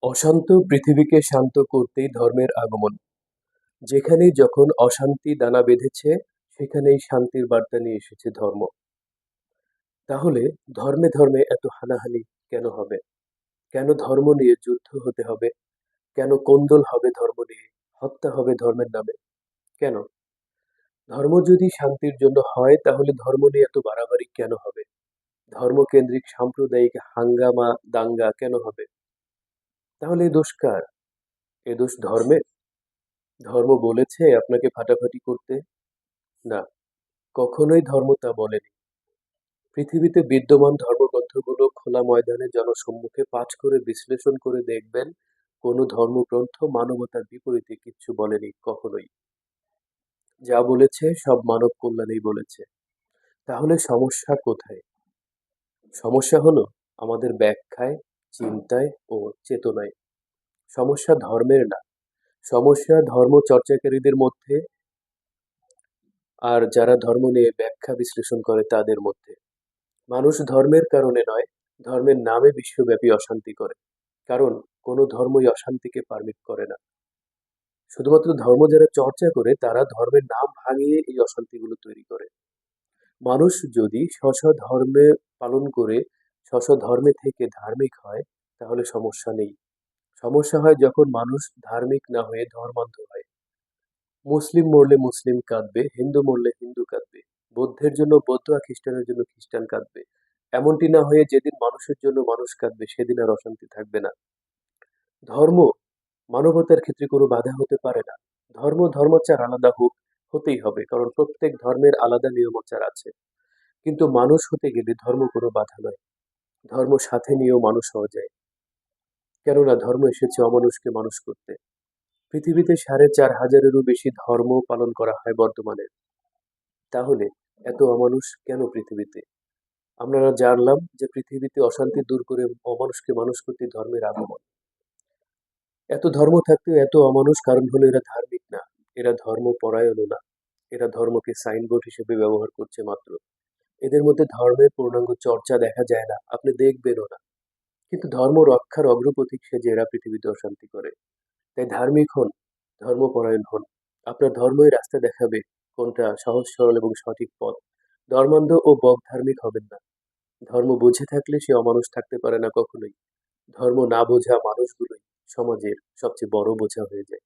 অশান্ত পৃথিবীকে শান্ত করতেই ধর্মের আগমন। যেখানেই যখন অশান্তি দানা বেঁধেছে, সেখানেই শান্তির বার্তা নিয়ে এসেছে ধর্ম। তাহলে ধর্মে ধর্মে এত হানাহানি কেন হবে? কেন ধর্ম নিয়ে যুদ্ধ হতে হবে? কেন কোন্দল হবে ধর্ম নিয়ে? হত্যা হবে ধর্মের নামে? কেন? ধর্ম যদি শান্তির জন্য হয়, তাহলে ধর্ম নিয়ে এত বাড়াবাড়ি কেন হবে? ধর্মকেন্দ্রিক সাম্প্রদায়িক হাঙ্গামা দাঙ্গা কেন হবে? তাহলে এ দোষ কার? এ দোষ ধর্মের? ধর্ম বলেছে আপনাকে ফাটাফাটি করতে? না, কখনোই ধর্ম তা বলেনি। পৃথিবীতে বিদ্যমান ধর্মগ্রন্থগুলো খোলা ময়দানে জনসম্মুখে পাঠ করে বিশ্লেষণ করে দেখবেন, কোনো ধর্মগ্রন্থ মানবতার বিপরীতে কিচ্ছু বলেনি কখনোই। যা বলেছে সব মানব কল্যাণেই বলেছে। তাহলে সমস্যা কোথায়? সমস্যা হলো আমাদের ব্যাখ্যায়, চিন্তায় ও চেতনায়। সমস্যা ধর্মের না, সমস্যা ধর্ম চর্চাকারীদের মধ্যে, আর যারা ধর্ম নিয়ে ব্যাখ্যা বিশ্লেষণ করে তাদের মধ্যে। মানুষ ধর্মের কারণে নয়, ধর্মের নামে বিশ্বব্যাপী অশান্তি করে। কারণ কোনো ধর্মই অশান্তিকে পারমিট করে না। শুধুমাত্র ধর্ম যারা চর্চা করে তারা ধর্মের নাম ভাঙিয়ে এই অশান্তিগুলো তৈরি করে। মানুষ যদি স্ব ধর্মে পালন করে, ধর্মে থেকে ধার্মিক হয়, তাহলে সমস্যা নেই। সমস্যা হয় যখন মানুষ ধার্মিক না হয়ে ধর্মান্ধ হয়। মুসলিম মরলে মুসলিম কাঁদবে, হিন্দু মরলে হিন্দু কাঁদবে, বৌদ্ধের জন্য বৌদ্ধ আর খ্রিস্টানের জন্য খ্রিস্টান কাঁদবে। এমনটি না হয়ে যেদিন মানুষের জন্য মানুষ কাঁদবে সেদিন আর অশান্তি থাকবে না। ধর্ম মানবতার ক্ষেত্রে কোনো বাধা হতে পারে না। ধর্ম ধর্মাচার আলাদা হোক, হতেই হবে, কারণ প্রত্যেক ধর্মের আলাদা নিয়মাচার আছে। কিন্তু মানুষ হতে গেলে ধর্ম কোনো বাধা নয়। ধর্ম সাথে নিয়েও মানুষ হওয়া যায়। কেননা ধর্ম এসেছে অমানুষকে মানুষ করতে। পৃথিবীতে ৪,৫০০-এরও বেশি ধর্ম পালন করা হয় বর্তমানে। তাহলে এত অমানুষ কেন পৃথিবীতে? আমরা জানলাম যে পৃথিবীতে অশান্তি দূর করে অমানুষকে মানুষ করতে ধর্মের আগমন। এত ধর্ম থাকতেও এত অমানুষ, কারণ হলো এরা ধার্মিক না, এরা ধর্ম পরায়ণও না, এরা ধর্মকে সাইনবোর্ড হিসেবে ব্যবহার করছে মাত্র। এদের মধ্যে ধর্মের পূর্ণাঙ্গ চর্চা দেখা যায় না, আপনি দেখবেনও না। কিন্তু ধর্ম রক্ষার অগ্রপথিক সেজে এরা পৃথিবীতে অশান্তি করে। তাই ধার্মিক হন, ধর্মপরায়ণ হন। আপনার ধর্মই রাস্তা দেখাবে কোনটা সহজ সরল এবং সঠিক পথ। ধর্মান্ধ ও বকধার্মিক হবেন না। ধর্ম বুঝে থাকলে সে অমানুষ থাকতে পারে না কখনোই। ধর্ম না বোঝা মানুষগুলোই সমাজের সবচেয়ে বড় বোঝা হয়ে যায়।